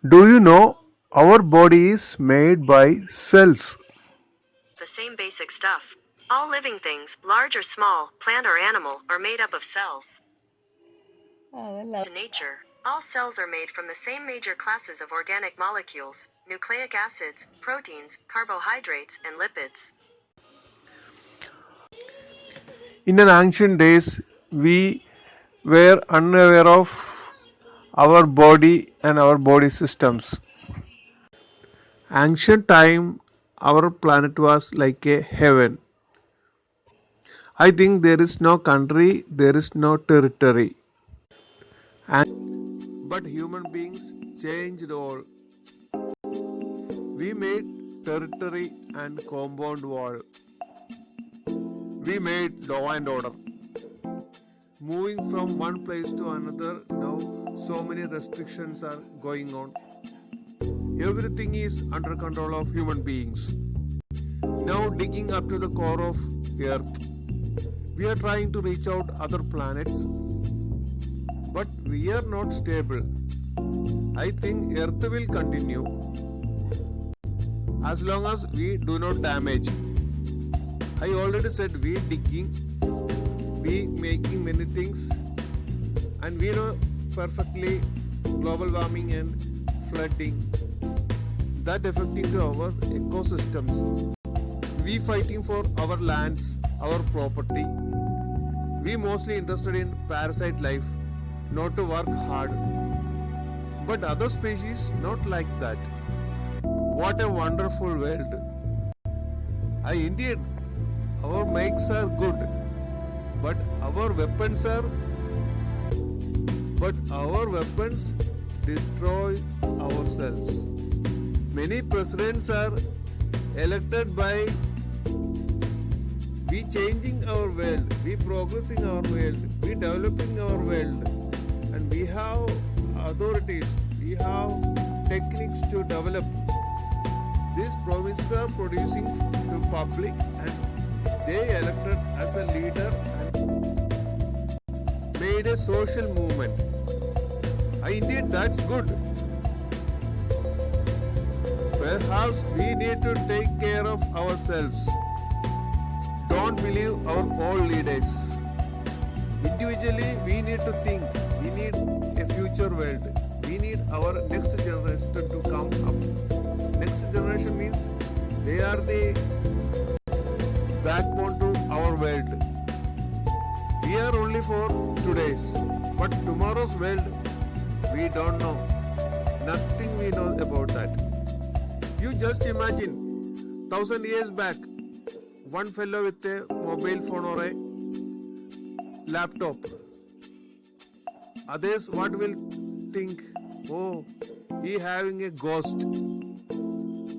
Do you know our body is made by cells? The same basic stuff. All living things, large or small, plant or animal, are made up of cells. In nature, all cells are made from the same major classes of organic molecules: nucleic acids, proteins, carbohydrates, and lipids. In an ancient days, we were unaware of our body and our body systems. Ancient time, our planet was like a heaven. I think there is no country, there is no territory. But human beings changed all. We made territory and compound wall. We made law and order. Moving from one place to another, now so many restrictions are going on. Everything is under control of human beings. Now digging up to the core of Earth. We are trying to reach out other planets, but we are not stable. I think Earth will continue as long as we do not damage. I already said we digging, we making many things, and we know perfectly global warming and flooding that affecting to our ecosystems. We fighting for our lands, our property. We mostly interested in parasite life, not to work hard. But other species not like that. What a wonderful world. Indeed, our makes are good, but our weapons destroy ourselves. Many presidents are elected by we changing our world, we progressing our world, we developing our world, and we have authorities, we have techniques to develop. These promises are producing to public, and they elected as a leader and made a social movement. Indeed, that's good. Perhaps we need to take care of ourselves. Don't believe our old leaders. Individually, we need to think. We need a future world. We need our next generation to come up. Next generation means they are the backbone to our world. We are only for today's, but tomorrow's world, we don't know. Nothing we know about that. You just imagine, 1,000 years back, one fellow with a mobile phone or a laptop. Others what will think? Oh, he having a ghost.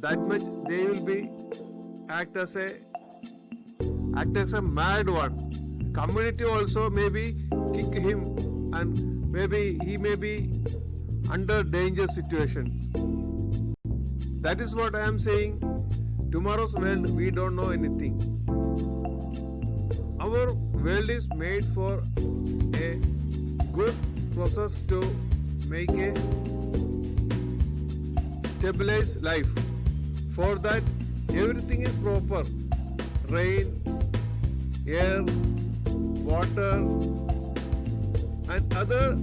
That much they will be act as a mad one. Community also maybe kick him, and maybe he may be under danger situations. That is what I am saying. Tomorrow's world, we don't know anything. Our world is made for a good process to make a stabilized life. For that, everything is proper. Rain, air, water, and other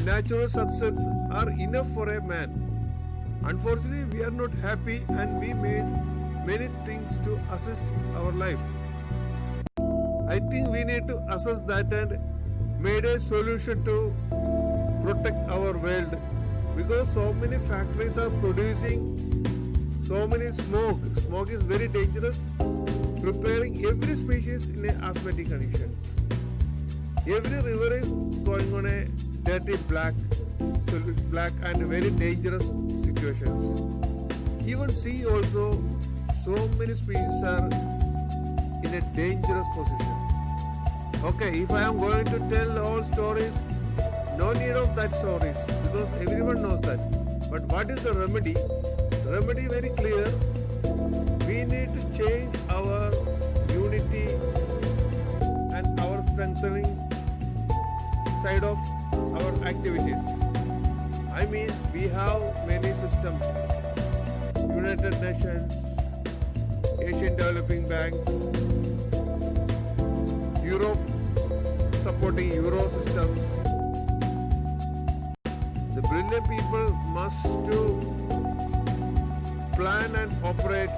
natural substances are enough for a man. Unfortunately, we are not happy, and we made many things to assist our life. I think we need to assess that and made a solution to protect our world, because so many factories are producing so many smoke. Smoke is very dangerous, preparing every species in a asthmatic conditions. Every river is going on a dirty black and very dangerous situations. Even sea also, so many species are in a dangerous position. Okay, if I am going to tell all stories, no need of that stories, because everyone knows that. But what is the remedy? The remedy very clear. We need to change our unity and our strengthening side of our activities. I means we have many systems. United Nations, Asian Developing Banks, Europe supporting Euro systems. The brilliant people must to plan and operate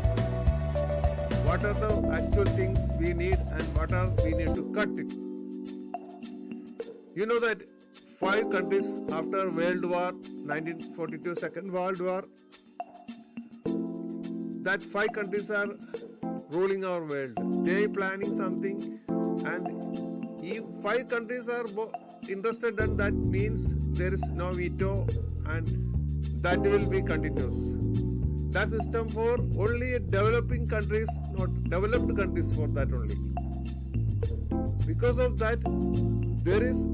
what are the actual things we need and what are we need to cut it. You know that 5 countries after World War 1942, Second World War, that 5 countries are ruling our world. They planning something, and if 5 countries are interested, then that means there is no veto, and that will be continuous. That system for only developing countries, not developed countries, for that only. Because of that, there is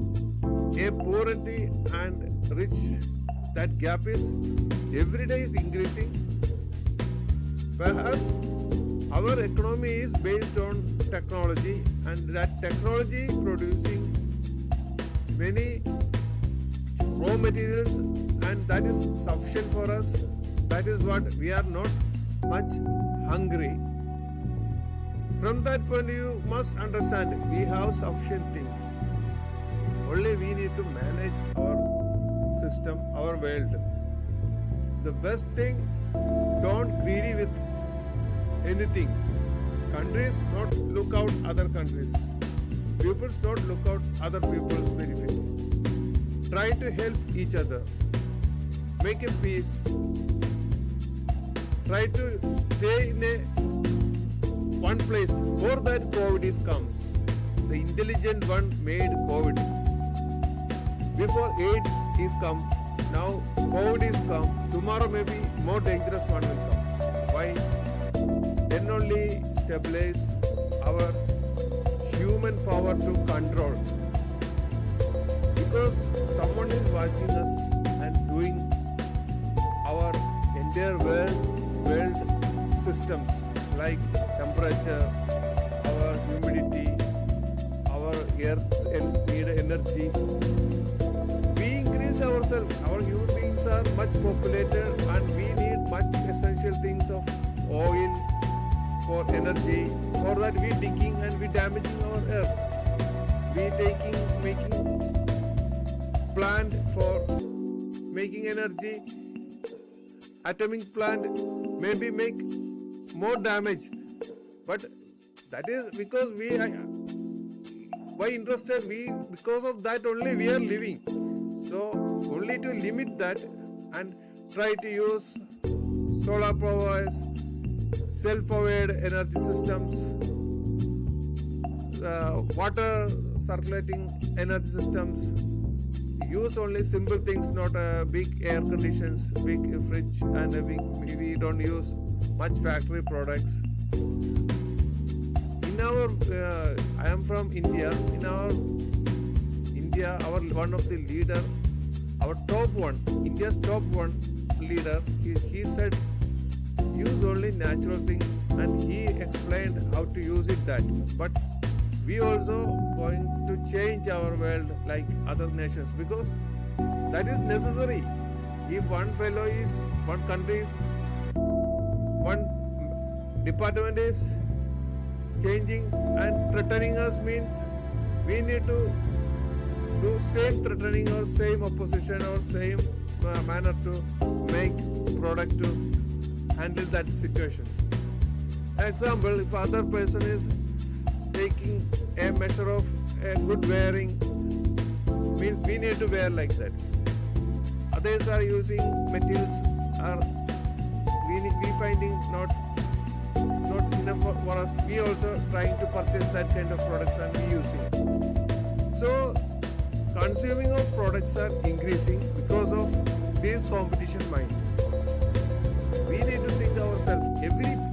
a poverty and rich. That gap is every day is increasing. Perhaps our economy is based on technology, and that technology producing many raw materials, and that is sufficient for us. That is what we are not much hungry. From that point of view, must understand we have sufficient things. Only we need to manage our system, our world. The best thing, don't greedy with anything. Countries not look out other countries. Peoples don't look out other people's benefit. Try to help each other. Make a peace. Try to stay in a one place. For that COVID is comes. The intelligent one made COVID. Before AIDS is come, now COVID is come. Tomorrow maybe more dangerous one will come. Why? Then only stabilize our human power to control. Because someone is watching us and doing our entire world systems like temperature, our humidity, our earth need energy. We increase ourselves. Our human beings are much populated, and we need much essential things of oil for energy. For that we digging and we damaging our earth. We making plant for making energy. Atomic plant maybe make more damage, but that is because why interested we, because of that only we are living. So only to limit that and try to use solar powers, self-powered energy systems, water circulating energy systems. Use only simple things, not big air conditions, big fridge, and we don't use much factory products. In our, I am from India. In our India, our one of the leader, our top one, India's top one leader, he said, use only natural things, and he explained how to use it that. But we also going to change our world like other nations, because that is necessary. If one fellow is, one country is, one department is changing and threatening us, means we need to do same threatening or same opposition or same manner to make product to handle that situations. Example, if other person is taking a measure of a good wearing, means we need to wear like that. Others are using materials are we finding not enough for us. We also trying to purchase that kind of products and we using. So consuming of products are increasing because of this competition mind. We need to think ourselves.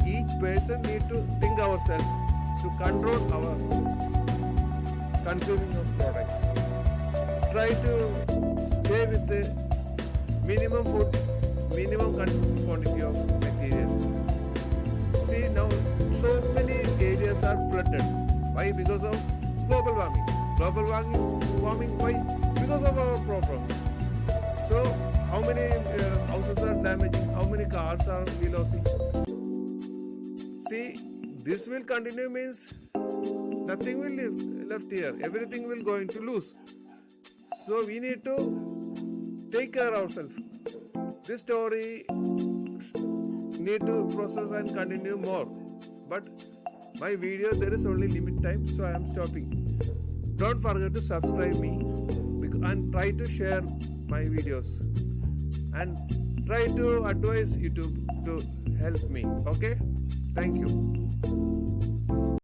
Each person need to think ourselves to control our consuming of products. Try to stay with the minimum food, minimum quantity of materials. See now, so many areas are flooded. Why? Because of global warming. Global warming, why? Because of our problems. So how many houses are damaging, how many cars are we losing. See, this will continue means nothing will live left here. Everything will going to lose. So we need to take care ourselves. This story need to process and continue more. But my video there is only limit time, so I am stopping. Don't forget to subscribe me and try to share my videos and try to advise YouTube to help me. Okay? Thank you.